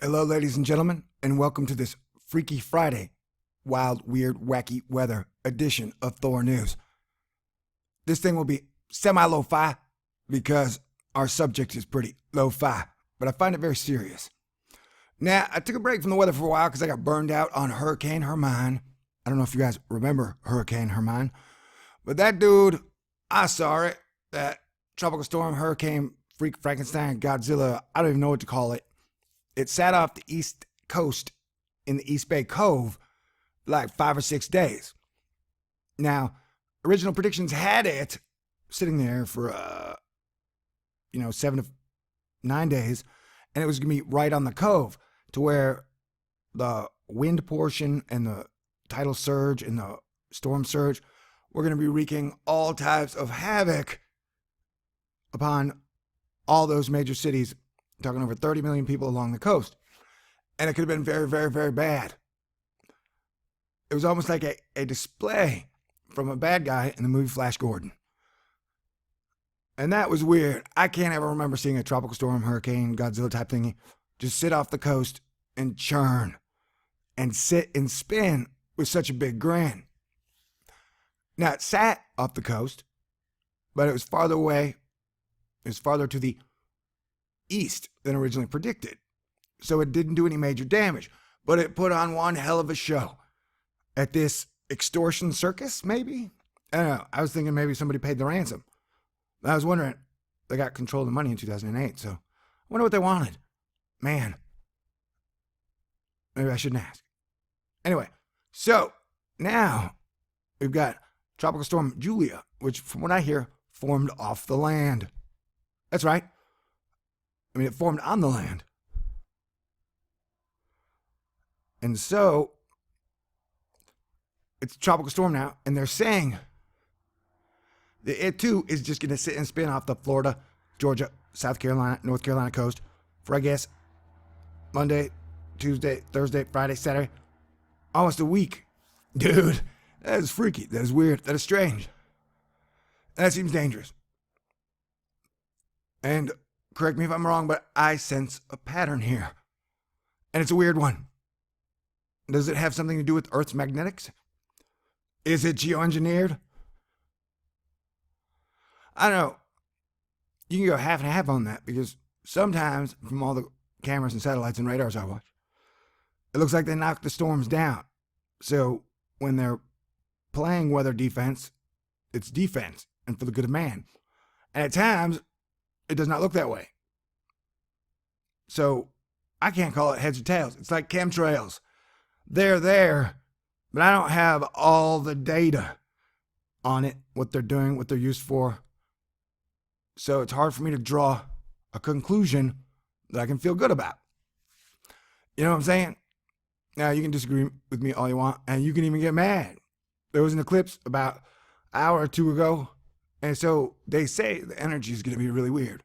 Hello, ladies and gentlemen, and welcome to this Freaky Friday, wild, weird, wacky weather edition of Thor News. This thing will be semi-lo-fi because our subject is pretty lo-fi, but I find it very serious. Now, I took a break from the weather for a while because I got burned out on Hurricane Hermine. I don't know if you guys remember Hurricane Hermine, but that dude, I saw it, that tropical storm, hurricane, freak, Frankenstein, Godzilla, I don't even know what to call it. It sat off the east coast in the East Bay Cove like 5 or 6 days. Now, original predictions had it sitting there for, 7 to 9 days, and it was going to be right on the cove to where the wind portion and the tidal surge and the storm surge were going to be wreaking all types of havoc upon all those major cities, talking over 30 million people along the coast. And it could have been very, very, very bad. It was almost like a display from a bad guy in the movie Flash Gordon. And that was weird. I can't ever remember seeing a tropical storm, hurricane, Godzilla type thingy just sit off the coast and churn and sit and spin with such a big grin. Now, it sat off the coast, but it was farther away. It was farther to the east than originally predicted. So it didn't do any major damage, but it put on one hell of a show at this extortion circus, maybe? I don't know. I was thinking maybe somebody paid the ransom. I was wondering, they got control of the money in 2008, so I wonder what they wanted. Man. Maybe I shouldn't ask. Anyway, so now we've got Tropical Storm Julia, which from what I hear, formed off the land. That's right. I mean, it formed on the land. And so, it's a tropical storm now, and they're saying that it too is just going to sit and spin off the Florida, Georgia, South Carolina, North Carolina coast for, I guess, Monday, Tuesday, Thursday, Friday, Saturday, almost a week. Dude, that is freaky. That is weird. That is strange. That seems dangerous. And correct me if I'm wrong, but I sense a pattern here. And it's a weird one. Does it have something to do with Earth's magnetics? Is it geoengineered? I don't know. You can go half and half on that because sometimes, from all the cameras and satellites and radars I watch, it looks like they knock the storms down. So when they're playing weather defense, it's defense and for the good of man. And at times, it does not look that way. So I can't call it heads or tails. It's like chemtrails. They're there, but I don't have all the data on it, what they're doing, what they're used for. So it's hard for me to draw a conclusion that I can feel good about. You know what I'm saying? Now, you can disagree with me all you want, and you can even get mad. There was an eclipse about an hour or two ago, and so they say the energy is going to be really weird.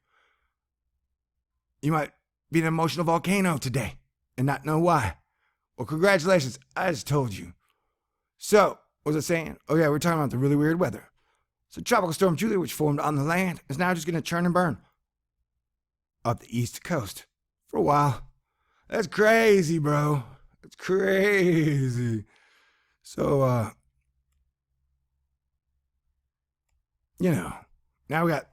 You might be an emotional volcano today and not know why. Well, congratulations. I just told you. So, what was I saying? Oh, yeah, we're talking about the really weird weather. So, Tropical Storm Julia, which formed on the land, is now just going to churn and burn up the east coast for a while. That's crazy, bro. That's crazy. So, now we got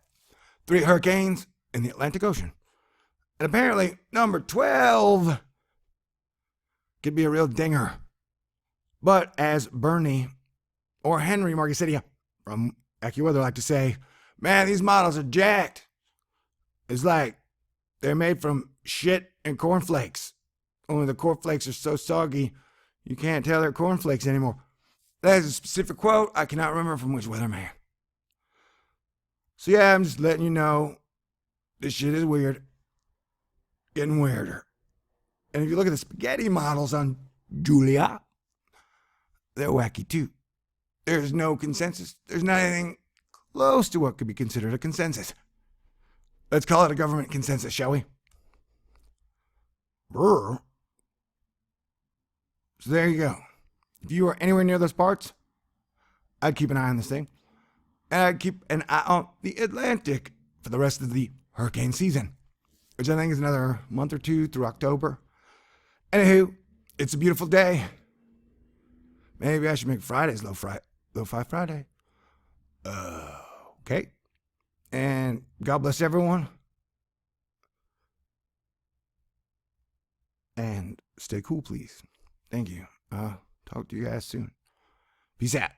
3 hurricanes in the Atlantic Ocean. And apparently, number 12 could be a real dinger. But as Bernie or Henry Margisidia from AccuWeather like to say, man, these models are jacked. It's like they're made from shit and cornflakes. Only the cornflakes are so soggy, you can't tell they're cornflakes anymore. That is a specific quote. I cannot remember from which weatherman. So yeah, I'm just letting you know, this shit is weird. Getting weirder. And if you look at the spaghetti models on Julia, they're wacky too. There's no consensus. There's not anything close to what could be considered a consensus. Let's call it a government consensus, shall we? Brr. So there you go. If you are anywhere near those parts, I'd keep an eye on this thing. And I'd keep an eye on the Atlantic for the rest of the hurricane season, which I think is another month or two through October. Anywho, it's a beautiful day. Maybe I should make Fridays Lo-Fi Friday. Okay. And God bless everyone. And stay cool, please. Thank you. Talk to you guys soon. Peace out.